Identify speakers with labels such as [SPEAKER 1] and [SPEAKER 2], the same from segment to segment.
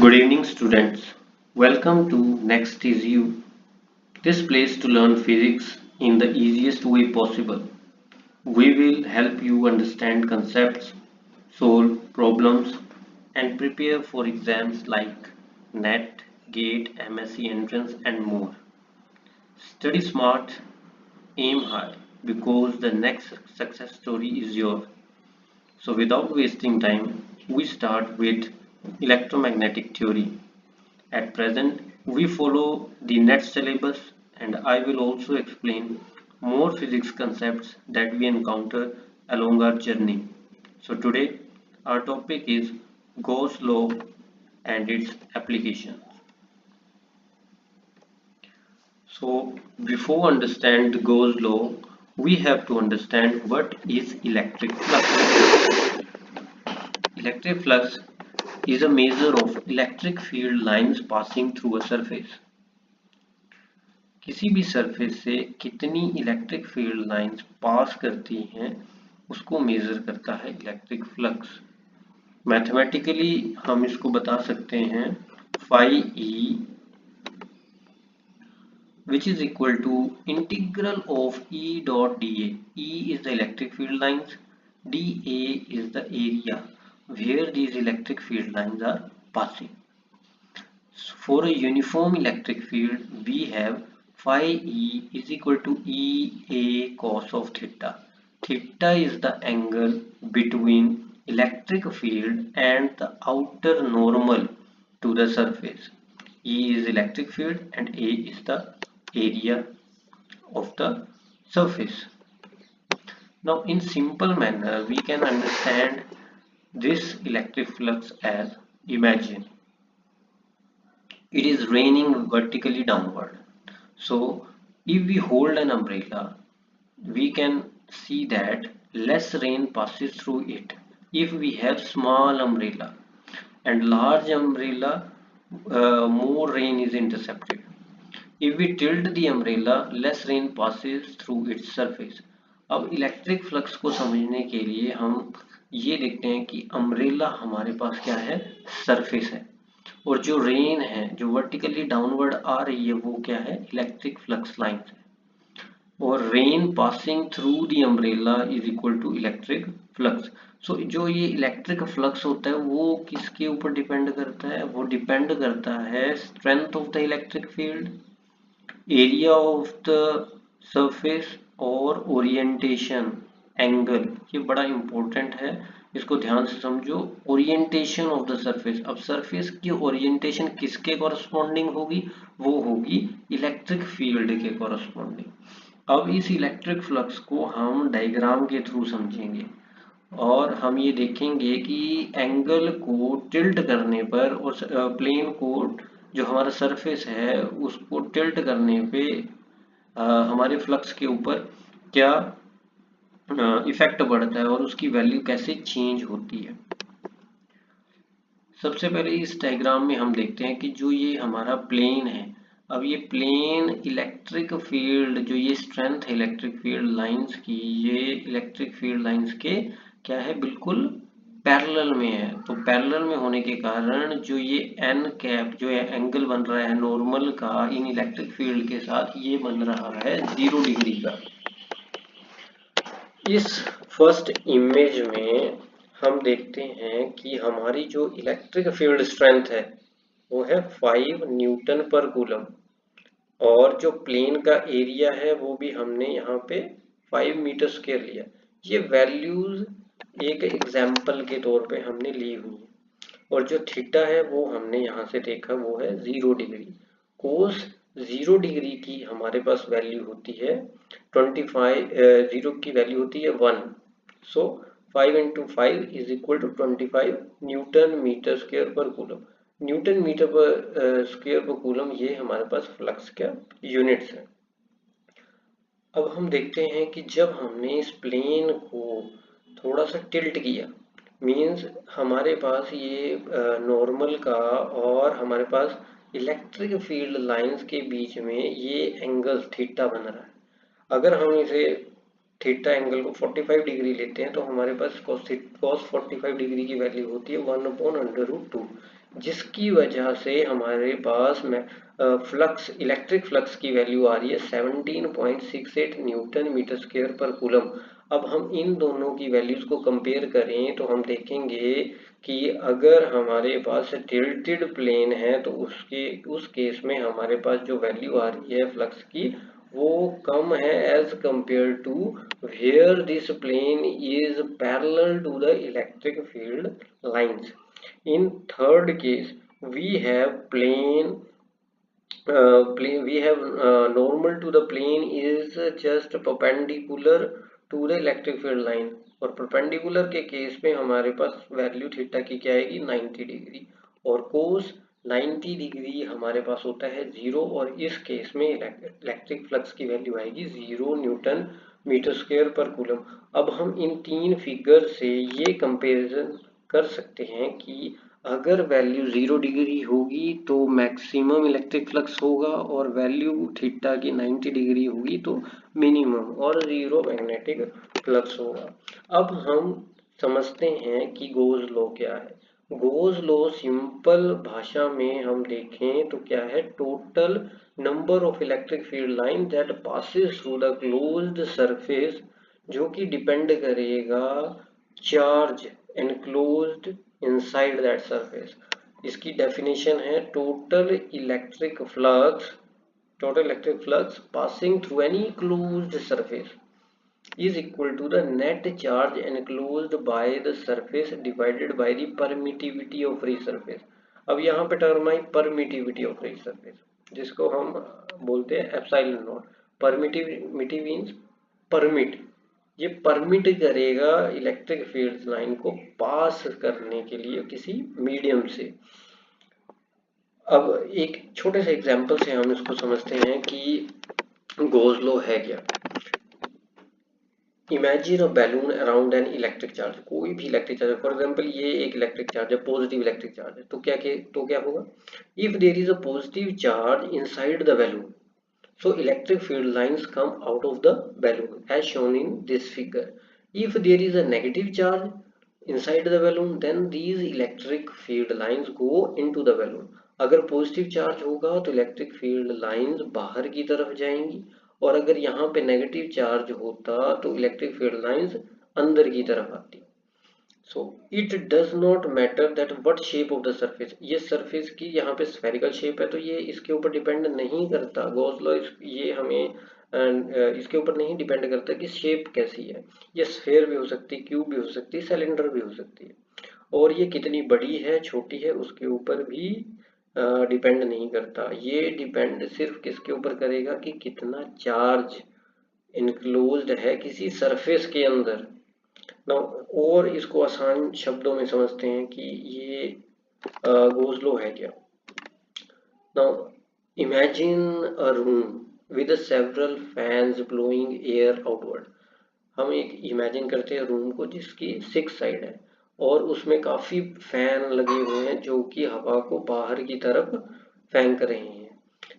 [SPEAKER 1] Good evening, students. Welcome to Next is You, this place to learn physics in the easiest way possible. We will help you understand concepts, solve problems, and prepare for exams like NET, GATE, MSc entrance, and more. Study smart, aim high, because the next success story is yours. So, without wasting time, we start with electromagnetic theory. At present, we follow the NET syllabus, and I will also explain more physics concepts that we encounter along our journey. So today our topic is Gauss law and its applications. So before understand the Gauss law, we have to understand what is electric flux. Electric flux is a measure of electric field lines passing through a surface. किसी भी surface से कितनी electric field lines pass करती हैं उसको major करता है electric flux. Mathematically हम इसको बता सकते हैं phi e which is equal to integral of E dot dA. E is the electric field lines, dA is the area where these electric field lines are passing. So for a uniform electric field, we have phi E is equal to EA cos of theta. Theta is the angle between electric field and the outer normal to the surface. E is electric field and A is the area of the surface. Now in simple manner we can understand this electric flux as, imagine it is raining vertically downward. So if we hold an umbrella, we can see that less rain passes through it. If we have small umbrella and large umbrella, more rain is intercepted. If we tilt the umbrella, less rain passes through its surface. अब electric flux को समझने के लिए हम ये देखते हैं कि अम्ब्रेला हमारे पास क्या है, सरफेस है, और जो रेन है जो वर्टिकली डाउनवर्ड आ रही है वो क्या है, इलेक्ट्रिक फ्लक्स लाइन है, और rain passing through the umbrella is equal to electric flux. So जो ये इलेक्ट्रिक फ्लक्स होता है वो किसके ऊपर डिपेंड करता है, वो डिपेंड करता है strength of the electric field, area of the surface और ओरिएंटेशन एंगल। ये बड़ा इंपॉर्टेंट है, इसको ध्यान से समझो। ओरिएंटेशन ऑफ द सरफेस, अब सरफेस की ओरिएंटेशन किसके कॉरस्पॉन्डिंग होगी, वो होगी इलेक्ट्रिक फील्ड के कॉरस्पॉन्डिंग। अब इस इलेक्ट्रिक फ्लक्स को हम डायग्राम के थ्रू समझेंगे और हम ये देखेंगे कि एंगल को टिल्ट करने पर और प्लेन को, जो हमारा सरफेस है उसको टिल्ट करने पे हमारे फ्लक्स के ऊपर क्या इफेक्ट पड़ता है और उसकी वैल्यू कैसे चेंज होती है। सबसे पहले इस डायग्राम में हम देखते हैं कि जो ये हमारा प्लेन है, अब ये प्लेन इलेक्ट्रिक फील्ड, जो ये स्ट्रेंथ है इलेक्ट्रिक फील्ड लाइंस की, ये इलेक्ट्रिक फील्ड लाइंस के क्या है, बिल्कुल पैरेलल में है। तो पैरेलल में होने के कारण जो ये एन कैप, जो एंगल बन रहा है नॉर्मल का इन इलेक्ट्रिक फील्ड के साथ, ये बन रहा है 0 डिग्री का। इस फर्स्ट इमेज में हम देखते हैं कि हमारी जो इलेक्ट्रिक फील्ड स्ट्रेंथ है वो है 5 न्यूटन पर कूलम, और जो प्लेन का एरिया है वो भी हमने यहाँ पे 5 मीटर स्क्वायर लिया। ये वैल्यूज एक एग्जाम्पल के तौर पे हमने ली हुई है, और जो थीटा है वो हमने यहाँ से देखा वो है 0 डिग्री। कोस 0 डिग्री की हमारे पास वैल्यू होती है 25, 0 की वैल्यू होती है 1। So 5 into 5 is equal to 25 newton metre square per coulomb. Newton metre per square per coulomb, ये हमारे पास फ्लक्स का यूनिट्स है। अब हम देखते हैं कि जब हमने इस प्लेन को थोड़ा सा टिल्ट किया, मीन्स हमारे पास ये नॉर्मल का और हमारे पास इलेक्ट्रिक फील्ड लाइंस के बीच में ये एंगल थीटा बन रहा है। अगर हम इसे थीटा एंगल को 45 डिग्री लेते हैं तो हमारे पास cos 45 डिग्री की वैल्यू होती है 1/√2। जिसकी वजह से हमारे पास में फ्लक्स, इलेक्ट्रिक फ्लक्स की वैल्यू आ रही है 17.68 Newton metre square per coulomb. अब हम इन दोनों की वैल्यूज को कंपेयर करें तो हम देखेंगे कि अगर हमारे पास टिल्टेड प्लेन है तो उस केस में हमारे पास जो वैल्यू आ रही है फ्लक्स की वो कम है as compare to where this plane is parallel to the electric field lines. In third case, we have normal to the plane is just perpendicular to the electric field line, और perpendicular के case में हमारे पास value theta की क्या आएगी 90 degree, और कोस 90 degree हमारे पास होता है 0, और इस केस में इलेक्ट्रिक फ्लक्स की वैल्यू आएगी 0 Newton metre square per coulomb. अब हम इन तीन फिगर से ये कंपैरिजन कर सकते हैं कि अगर वैल्यू 0 डिग्री होगी तो मैक्सिमम इलेक्ट्रिक फ्लक्स होगा, और वैल्यू थीटा की 90 डिग्री होगी तो मिनिमम और 0 मैग्नेटिक फ्लक्स होगा। अब हम समझते हैं कि गोज लॉ क्या है। गोज लॉ सिंपल भाषा में हम देखें तो क्या है, total number of electric field line that passes through the closed surface, जो कि डिपेंड करेगा charge enclosed inside that surface. इसकी डेफिनेशन है total electric flux passing through any closed surface is equal to the net charge enclosed by the surface divided by the permittivity of free surface। अब यहाँ पे term I permittivity of free surface, जिसको हम बोलते हैं epsilon not. permittivity means permit, ये permit करेगा electric field line को पास करने के लिए किसी मीडियम से। अब एक छोटे से एग्जांपल से हम इसको समझते हैं कि गोज लॉ है क्या। Imagine a balloon around an electric charge, कोई भी इलेक्ट्रिक चार्ज, फॉर एग्जांपल ये एक इलेक्ट्रिक चार्ज है, पॉजिटिव इलेक्ट्रिक चार्ज है, तो क्या होगा, if there is a positive charge inside the balloon, so electric field lines come out of the balloon as shown in this figure. If there is a negative charge inside the balloon, then these electric field lines go into the balloon। अगर positive charge होगा तो electric field lines बाहर की तरफ जाएंगी, और अगर यहाँ पे नेगेटिव चार्ज होता तो इलेक्ट्रिक फील्ड लाइंस अंदर की तरफ आती। So it does not matter that what shape of the surface, ये सरफेस की यहाँ पे स्फेरिकल शेप है तो ये इसके ऊपर डिपेंड नहीं करता। गॉस लॉ ये हमें इसके ऊपर नहीं डिपेंड करता कि शेप कैसी है, ये स्फेयर भी हो सकती है, क्यूब भी हो सकती है, सिलेंडर भी हो सकती है, और ये कितनी बड़ी है छोटी है उसके ऊपर भी डिपेंड नहीं करता। ये डिपेंड सिर्फ किसके ऊपर करेगा कि कितना चार्ज इनक्लोज्ड है किसी सरफेस के अंदर। और इसको आसान शब्दों में समझते हैं कि ये गोज लॉ है क्या। Now imagine a room with several fans blowing air outward. हम एक इमेजिन करते हैं रूम को जिसकी 6 साइड है और उसमें काफी फैन लगे हुए हैं जो कि हवा को बाहर की तरफ फेंक रहे हैं।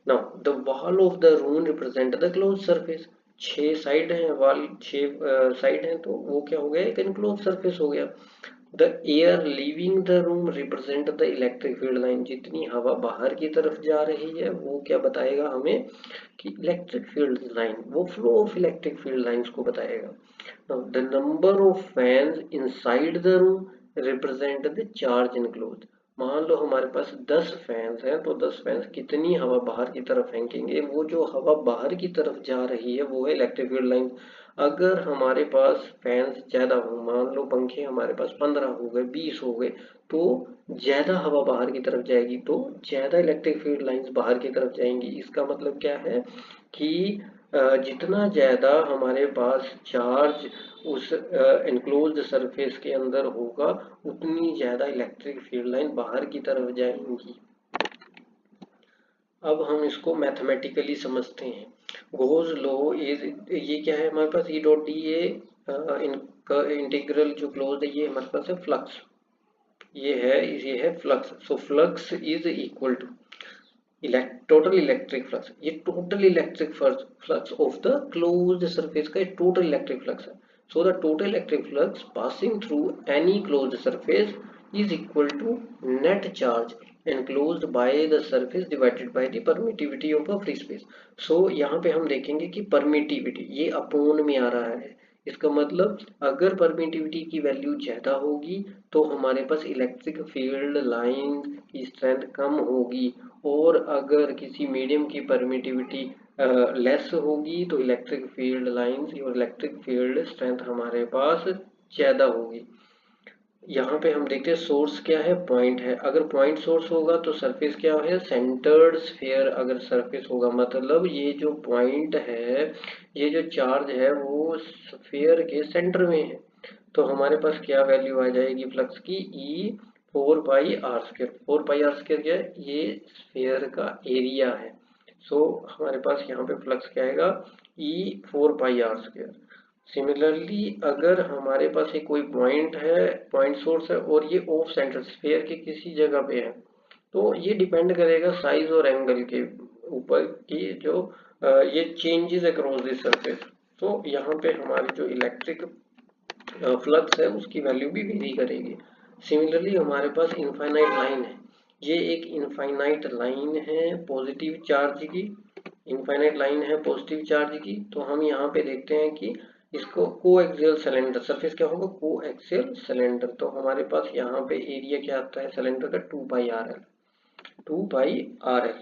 [SPEAKER 1] Now the wall of the room represent the close surface, 6 side हैं, वॉल 6 साइड हैं तो वो क्या हो गया, एक इनक्लोज सरफेस हो गया। The air leaving the room represent the electric field line, जितनी हवा बाहर की तरफ जा रही है वो क्या बताएगा हमें कि इलेक्ट्रिक फील्ड लाइन, वो flow of electric field lines को बताएगा। The number of fans inside the room represent the charge enclose. मान लो हमारे पास 10 फैंस हैं तो 10 फैंस कितनी हवा बाहर की तरफ फेंकेंगे, वो जो हवा बाहर की तरफ जा रही है वो है इलेक्ट्रिक फील्ड लाइन। अगर हमारे पास फैंस ज्यादा हो, मान लो पंखे हमारे पास 15 हो गए, 20 हो गए, तो ज्यादा हवा बाहर की तरफ जाएगी तो ज्यादा इलेक्ट्रिक फील्ड लाइंस बाहर की तरफ जाएंगी। इसका मतलब क्या है कि जितना ज्यादा हमारे पास चार्ज उस एनक्लोज्ड सरफेस के अंदर होगा उतनी ज्यादा इलेक्ट्रिक फील्ड लाइन बाहर की तरफ जाएंगी। अब हम इसको मैथमेटिकली समझते हैं। गोज लॉ इज, ये क्या है हमारे पास, E dot D A integral जो क्लोज है ये हमारे पास है फ्लक्स, ये है flux. So flux is equal to total electric flux, ये total electric flux of the closed surface का टोटल इलेक्ट्रिक फ्लक्स है। So the total electric flux passing through any closed surface is equal to net charge enclosed by the surface divided by the permittivity of a free space. So यहाँ पे हम देखेंगे कि permittivity ये upon में आ रहा है। इसका मतलब अगर परमिटिविटी की वैल्यू ज्यादा होगी तो हमारे पास इलेक्ट्रिक फील्ड लाइन की स्ट्रेंथ कम होगी, और अगर किसी मीडियम की परमिटिविटी लेस होगी तो इलेक्ट्रिक फील्ड लाइंस और इलेक्ट्रिक फील्ड स्ट्रेंथ हमारे पास ज्यादा होगी। यहाँ पे हम देखते हैं सोर्स क्या है, पॉइंट है। अगर पॉइंट सोर्स होगा तो सरफेस क्या है, सेंटर्ड स्फीयर अगर सरफेस होगा, मतलब ये जो पॉइंट है, ये जो चार्ज है वो स्फीयर के सेंटर में है, तो हमारे पास क्या वैल्यू आ जाएगी फ्लक्स की, ई 4πr²। 4πr² क्या है, ये स्फीयर का एरिया है। सो हमारे पास यहाँ पे फ्लक्स क्या आएगा, ई 4πr²। सिमिलरली अगर हमारे पास ये कोई पॉइंट है, पॉइंट सोर्स है, और ये ऑफ सेंटर स्फीयर के किसी जगह पे है, तो ये डिपेंड करेगा साइज और एंगल के ऊपर कि जो ये चेंजेस अक्रॉस दिस सरफेस। तो यहाँ पे हमारी जो इलेक्ट्रिक फ्लक्स है उसकी वैल्यू भी वेरी करेगी। सिमिलरली हमारे पास इनफाइनाइट लाइन है, ये एक इनफाइनाइट लाइन है पॉजिटिव चार्ज की, इनफाइनाइट लाइन है पॉजिटिव चार्ज की। तो हम यहाँ पे देखते हैं कि इसको कोएक्सियल सिलेंडर, सरफेस क्या होगा, कोएक्सियल सिलेंडर। तो हमारे पास यहाँ पे एरिया क्या आता है सिलेंडर का, 2πrl, 2πrl।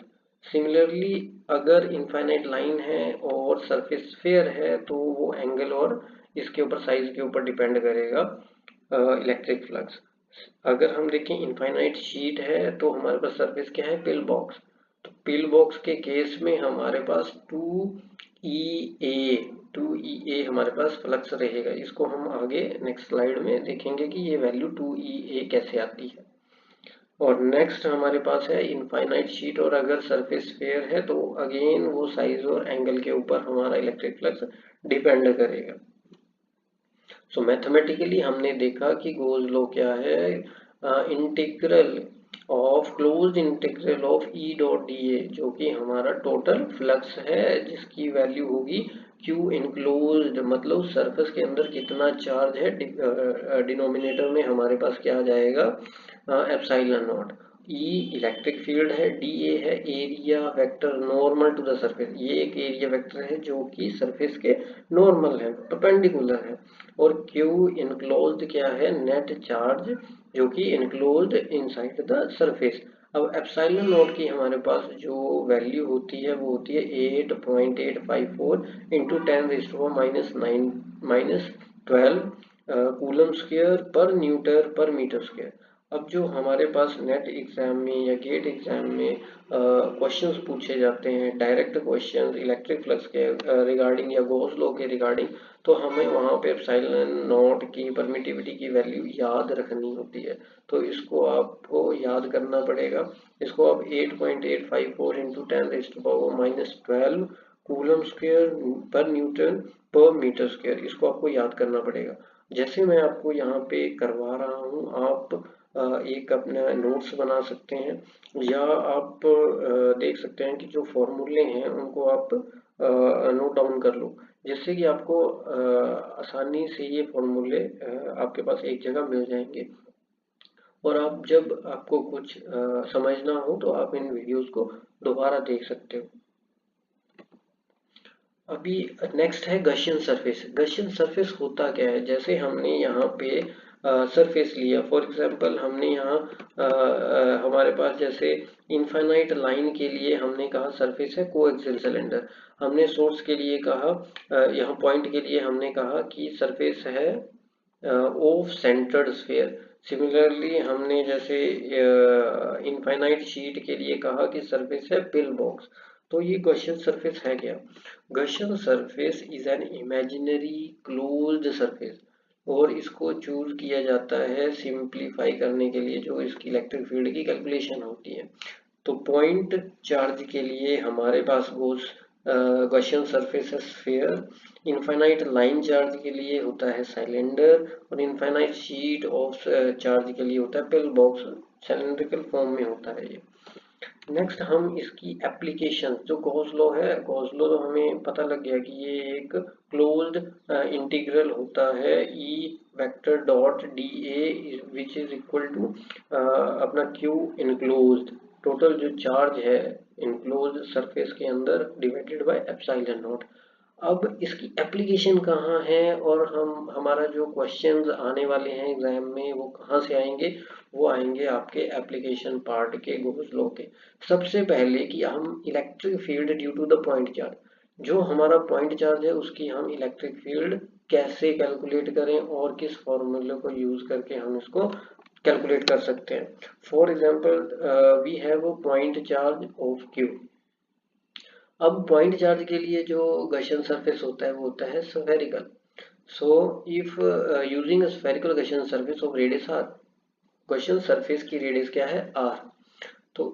[SPEAKER 1] सिमिलरली अगर इनफाइनाइट लाइन है और सरफेस स्फीयर है तो वो एंगल और इसके ऊपर साइज के ऊपर डिपेंड करेगा इलेक्ट्रिक फ्लक्स। अगर हम देखें इनफाइनाइट शीट है तो हमारे पास सरफेस क्या है, पिल बॉक्स। तो पिल बॉक्स के केस में हमारे पास 2EA हमारे पास फ्लक्स रहेगा। इसको हम आगे नेक्स्ट स्लाइड में देखेंगे कि ये वैल्यू 2EA कैसे आती है। और नेक्स्ट हमारे पास है इनफाइनाइट शीट, और अगर सरफेस स्फीयर है तो अगेन वो साइज और एंगल के ऊपर हमारा इलेक्ट्रिक फ्लक्स डिपेंड करेगा। सो मैथमेटिकली हमने देखा कि गोज लॉ क्या है, integral of closed integral of E dot D A, जो कि हमारा टोटल फ्लक्स है जिसकी वैल्यू होगी क्यू इनक्लोज्ड, मतलब सरफेस के अंदर कितना चार्ज है, डिनोमिनेटर में हमारे पास क्या आ जाएगा, epsilon naught. E electric field है, डी ए है area vector normal to the surface, ये एक एरिया वेक्टर है जो कि सरफेस के नॉर्मल है, परपेंडिकुलर है। और क्यू इनक्लोज्ड क्या है, नेट चार्ज जो कि इनक्लोज्ड इनसाइड द सरफेस। अब एप्सिलॉन नॉट की हमारे पास जो वैल्यू होती है वो होती है 8.854 इंटू 10⁻⁹ कूलम स्क्वायर पर न्यूटन पर मीटर स्क्वायर। अब जो हमारे पास नेट एग्जाम में या गेट एग्जाम में क्वेश्चंस पूछे जाते हैं, डायरेक्ट क्वेश्चंस इलेक्ट्रिक फ्लक्स के रिगार्डिंग या गॉस लॉ के रिगार्डिंग, तो हमें वहाँ पे एप्सिलॉन नॉट की परमिटिविटी की वैल्यू याद रखनी होती है। तो इसको आपको याद करना पड़ेगा। इसको आप 8.854 इंटू 10⁻⁻12 कूलम स्क्वायर पर न्यूटन पर मीटर स्क्वायर, इसको आपको याद करना पड़ेगा। जैसे मैं आपको यहाँ पे करवा रहा हूँ, आप एक अपना नोट्स बना सकते हैं, या आप देख सकते हैं कि जो फॉर्मूले हैं उनको आप नोट डाउन कर लो, जिससे कि आपको आसानी से ये फॉर्मूले आपके पास एक जगह मिल जाएंगे, और आप जब आपको कुछ समझना हो तो आप इन वीडियोस को दोबारा देख सकते हो। अभी नेक्स्ट है गशियन सरफेस। गशियन सरफेस होता क्या है, जैसे हमने यहाँ पे सरफेस लिया, फॉर एग्जांपल हमने यहाँ हमारे पास जैसे इनफाइनाइट लाइन के लिए हमने कहा सरफेस है कोएक्सियल सिलेंडर, हमने सोर्स के लिए कहा, यहाँ पॉइंट के लिए हमने कहा कि सरफेस है ऑफ सेंटर्ड स्फीयर। सिमिलरली हमने जैसे इनफाइनाइट शीट के लिए कहा कि सरफेस है पिल बॉक्स। तो ये गॉसियन सरफेस है क्या, Gaussian surface is an imaginary closed surface, और इसको चूज किया जाता है सिंप्लीफाई करने के लिए जो इसकी इलेक्ट्रिक फील्ड की कैलकुलेशन होती है। तो पॉइंट चार्ज के लिए हमारे पास गॉसियन सरफेस है स्फीयर, इनफाइनाइट लाइन चार्ज के लिए होता है सिलेंडर, और इनफाइनाइट शीट ऑफ चार्ज के लिए होता है पिल बॉक्स, सिलेंड्रिकल फॉर्म में होता है ये। नेक्स्ट हम इसकी एप्लीकेशन, जो गॉस लॉ है, गॉस लॉ तो हमें पता लग गया कि ये एक क्लोज्ड इंटीग्रल होता है E vector dot D A which is equal to अपना क्यू इनक्लोज्ड, टोटल जो चार्ज है इनक्लोज्ड सरफेस के अंदर डिवाइडेड बाय एप्सिलॉन नॉट। अब इसकी एप्लीकेशन कहाँ है और हम हमारा जो क्वेश्चंस आने वाले हैं एग्जाम में वो कहाँ से आएंगे, वो आएंगे आपके एप्लीकेशन पार्ट के गॉस लॉ के। सबसे पहले कि हम electric field due to the point charge, जो हमारा पॉइंट चार्ज है उसकी हम इलेक्ट्रिक फील्ड कैसे कैलकुलेट करें और किस फॉर्मूले को यूज करके हम इसको कैलकुलेट कर सकते हैं। For example we have a point charge of Q. अब पॉइंट चार्ज के लिए जो गशन सरफेस होता है वो होता है spherical. So if using spherical Gaussian surface of radius R, Gaussian surface की रेडियस क्या है आर, तो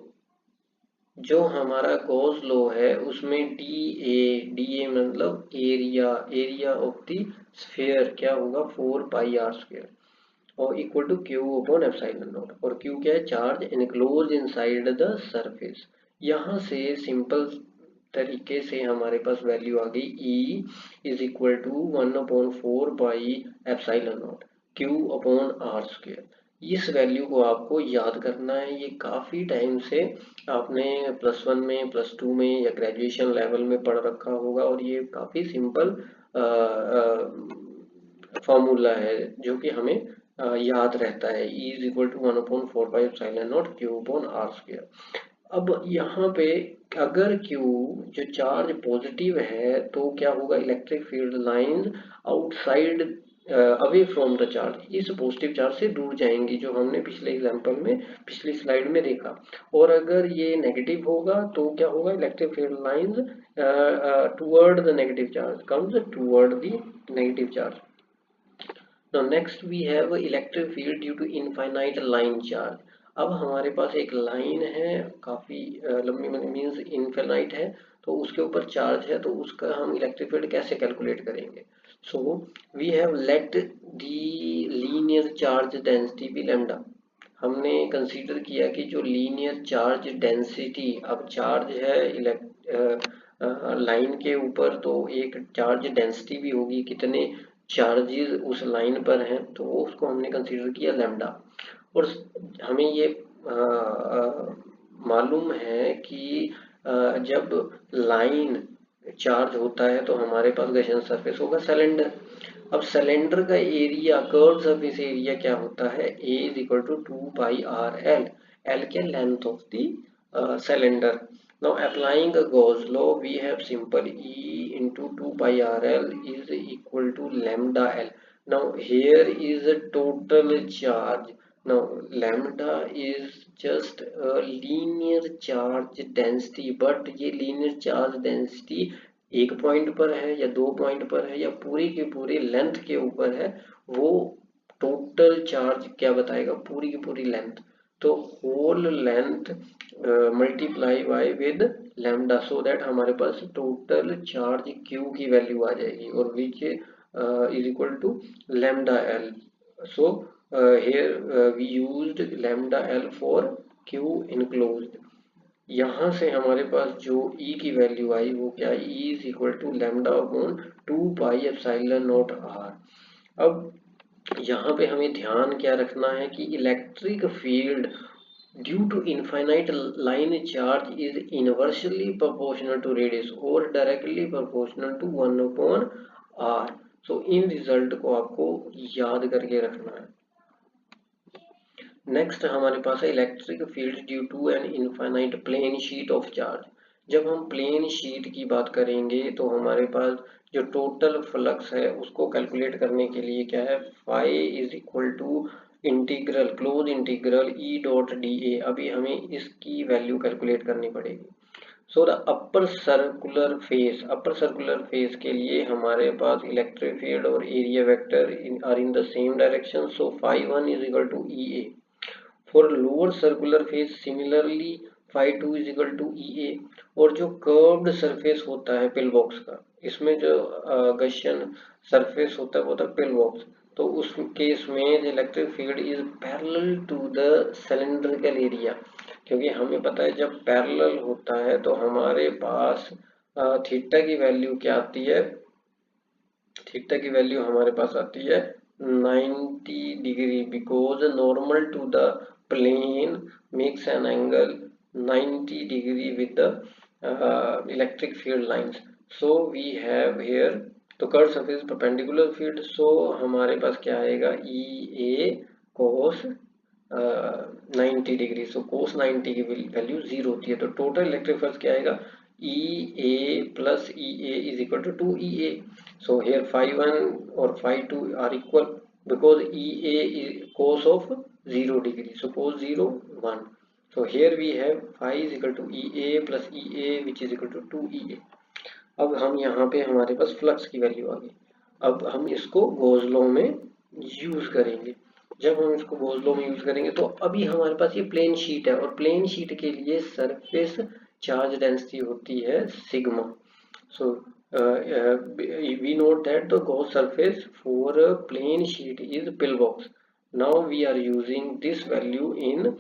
[SPEAKER 1] जो हमारा गॉस लॉ है उसमें डी ए मतलब एरिया ऑफ द स्फेयर क्या होगा 4 पाई आर स्क्वायर और equal to Q upon epsilon naught. और क्यू क्या है, charge enclose inside the surface. यहाँ से सिंपल तरीके से हमारे पास वैल्यू आ गई E is equal to 1/4 pi epsilon naught Q upon R square. इस वैल्यू को आपको याद करना है। ये काफ़ी टाइम से आपने +1 में +2 में या ग्रेजुएशन लेवल में पढ़ रखा होगा और ये काफ़ी सिंपल फॉर्मूला है जो कि हमें याद रहता है। E is equal to 1/4 pi epsilon naught Q upon R square. अब यहाँ पे अगर Q जो चार्ज पॉजिटिव है तो क्या होगा, electric field lines outside away from the charge, इस पॉजिटिव चार्ज से दूर जाएंगी, जो हमने पिछले एग्जांपल में पिछली स्लाइड में देखा। और अगर ये नेगेटिव होगा तो क्या होगा, electric field lines toward the negative charge comes toward the negative charge. Now next we have electric field due to infinite line charge। अब हमारे पास एक लाइन है काफी लंबी मीन्स इनफिनाइट है, तो उसके ऊपर चार्ज है, तो उसका हम इलेक्ट्रिक फील्ड कैसे कैलकुलेट करेंगे। So we have let the linear charge density be lambda. हमने कंसीडर किया कि जो लीनियर चार्ज डेंसिटी, अब चार्ज है लाइन के ऊपर तो एक चार्ज डेंसिटी भी होगी, कितने चार्जेस उस लाइन पर हैं, तो उसको हमने कंसीडर किया लैम्डा। और हमें ये मालूम है कि जब लाइन चार्ज होता है तो हमारे पास गशन सरफेस होगा सिलेंडर। अब सिलेंडर का एरिया, कर्व सरफेस एरिया क्या होता है, A is equal to 2 pi R L, L क्या length of the cylinder. Now applying a Gauss law, we have simple E into 2 pi RL is equal to lambda L. Now here is a total charge. Now lambda is just a linear charge density, but ये linear charge density एक point पर है या 2 point पर है या पूरी की पूरी लेंथ के ऊपर है, वो टोटल चार्ज क्या बताएगा, पूरी की पूरी लेंथ। तो whole length multiply by with lambda, so that हमारे पास टोटल चार्ज Q की वैल्यू आ जाएगी और which is equal to lambda L. So here we used lambda L for Q enclosed। यहाँ से हमारे पास जो E की वैल्यू आई वो क्या, E is equal to lambda upon 2 pi epsilon naught R. अब यहाँ पे हमें ध्यान क्या रखना है कि electric field due to infinite line charge is inversely proportional to radius और directly proportional to 1/r। So इन रिजल्ट को आपको याद करके रखना है। नेक्स्ट हमारे पास है electric field due to an infinite plane sheet of charge. जब हम प्लेन शीट की बात करेंगे तो हमारे पास जो टोटल फ्लक्स है उसको कैलकुलेट करने के लिए क्या है, phi is equal to integral close integral E dot D A. अभी हमें इसकी वैल्यू कैलकुलेट करनी पड़ेगी। So the upper circular face के लिए हमारे पास इलेक्ट्रिक फील्ड और area vector are in the same direction, so phi 1 is equal to E A. For lower circular face similarly phi 2 is equal to E A. और जो curved surface होता है pill box का, इसमें जो गशियन surface होता है वो होता है पिल बॉक्स, तो उस केस में electric field is parallel to the cylindrical area. क्योंकि हमें पता है जब पैरेलल होता है तो हमारे पास थीटा की वैल्यू क्या आती है, थीटा की वैल्यू हमारे पास आती है 90 degree because normal to the plane makes an angle 90 degree with the electric field lines. So we have here तो कर्व सरफेस परपेंडिकुलर फील्ड, सो हमारे पास क्या आएगा ई ए कोस 90 डिग्री। सो कोस 90 की वैल्यू 0 होती है, तो टोटल इलेक्ट्रिक फोर्स क्या आएगा E A plus E A is equal to 2 E A. So here φ1 और φ2 are equal because EA is cos of 0 degree, so cos 0 1, so here we have phi is equal to EA plus EA which is equal to 2EA। अब हम यहाँ पे हमारे पास flux की value आ गई, अब हम इसको गॉस लॉ में यूज करेंगे। जब हम इसको गॉस लॉ में यूज करेंगे तो अभी हमारे पास ये प्लेन शीट है, और प्लेन शीट के लिए सरफेस चार्ज डेंसिटी होती है sigma. So we note that the Gauss surface for a plane sheet is pillbox. Now we are using this value in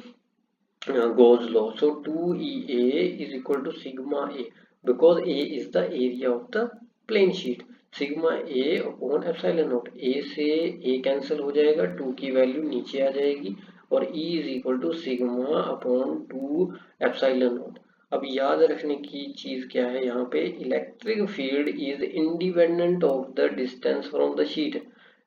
[SPEAKER 1] Gauss law. So 2EA is equal to sigma A because A is the area of the plane sheet. Sigma A upon epsilon naught. A से A cancel हो जाएगा, 2 की value नीचे आ जाएगी, और E is equal to sigma upon 2 epsilon naught। अब याद रखने की चीज क्या है यहाँ पे, electric field is independent of the distance from the sheet.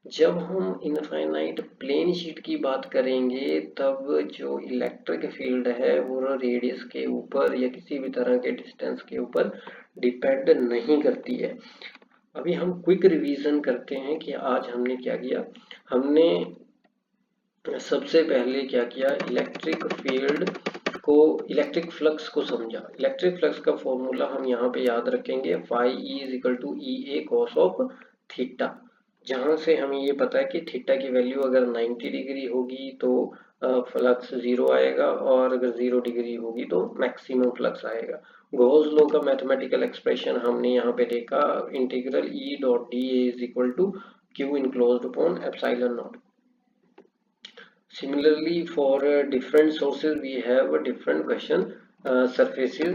[SPEAKER 1] जब हम इनफाइनाइट प्लेन शीट की बात करेंगे तब जो इलेक्ट्रिक फील्ड है वो रेडियस के ऊपर या किसी भी तरह के डिस्टेंस के ऊपर डिपेंड नहीं करती है। अभी हम क्विक रिवीजन करते हैं कि आज हमने क्या किया। हमने सबसे पहले क्या किया, इलेक्ट्रिक फील्ड को, इलेक्ट्रिक फ्लक्स को समझा। इलेक्ट्रिक फ्लक्स का फॉर्मूला हम यहाँ पे याद रखेंगे, phi E is equal to E A cos of theta, जहाँ से हमें ये पता है कि थीटा की वैल्यू अगर 90 डिग्री होगी तो फ्लक्स 0 आएगा, और अगर 0 डिग्री होगी तो मैक्सिमम फ्लक्स आएगा। गॉस लॉ का मैथमेटिकल एक्सप्रेशन हमने यहाँ पे देखा, integral E dot D A is equal to Q enclosed upon epsilon naught. Similarly, for different sources, we have a different question surfaces.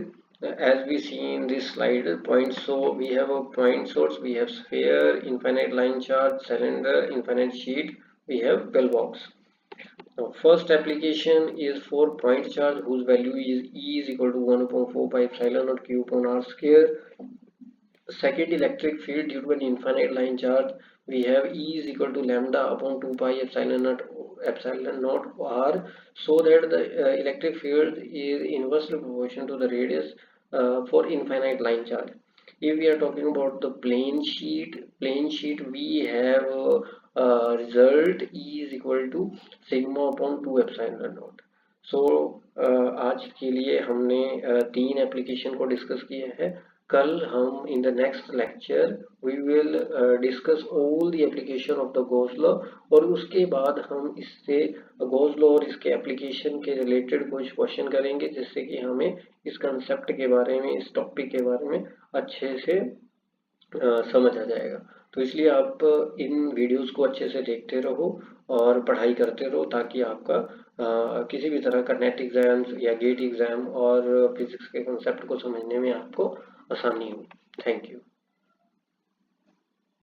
[SPEAKER 1] As we see in this slide, points. So we have a point source, we have sphere, infinite line charge, cylinder, infinite sheet, we have bell box. Now, first application is for point charge whose value is E is equal to 1 upon 4 pi epsilon naught q upon r square. Second electric field due to an infinite line charge, we have E is equal to lambda upon 2 pi epsilon naught r, so that the electric field is inversely proportional to the radius for infinite line charge. If we are talking about the plane sheet we have result E is equal to sigma upon 2 epsilon naught. So आज के लिए हमने 3 application को discuss किया है। कल हम in the next lecture we will discuss all the application of the Gauss law, और उसके बाद हम इससे गॉस लॉ और इसके एप्लीकेशन के रिलेटेड कुछ क्वेश्चन करेंगे, जिससे कि हमें इस कंसेप्ट के बारे में, इस टॉपिक के बारे में अच्छे से समझ आ जाएगा। तो इसलिए आप इन वीडियोस को अच्छे से देखते रहो और पढ़ाई करते रहो, ताकि आपका किसी भी तरह का नेट एग्जाम्स या गेट एग्जाम और फिजिक्स के कॉन्सेप्ट को समझने में आपको आसानी हो। Thank you.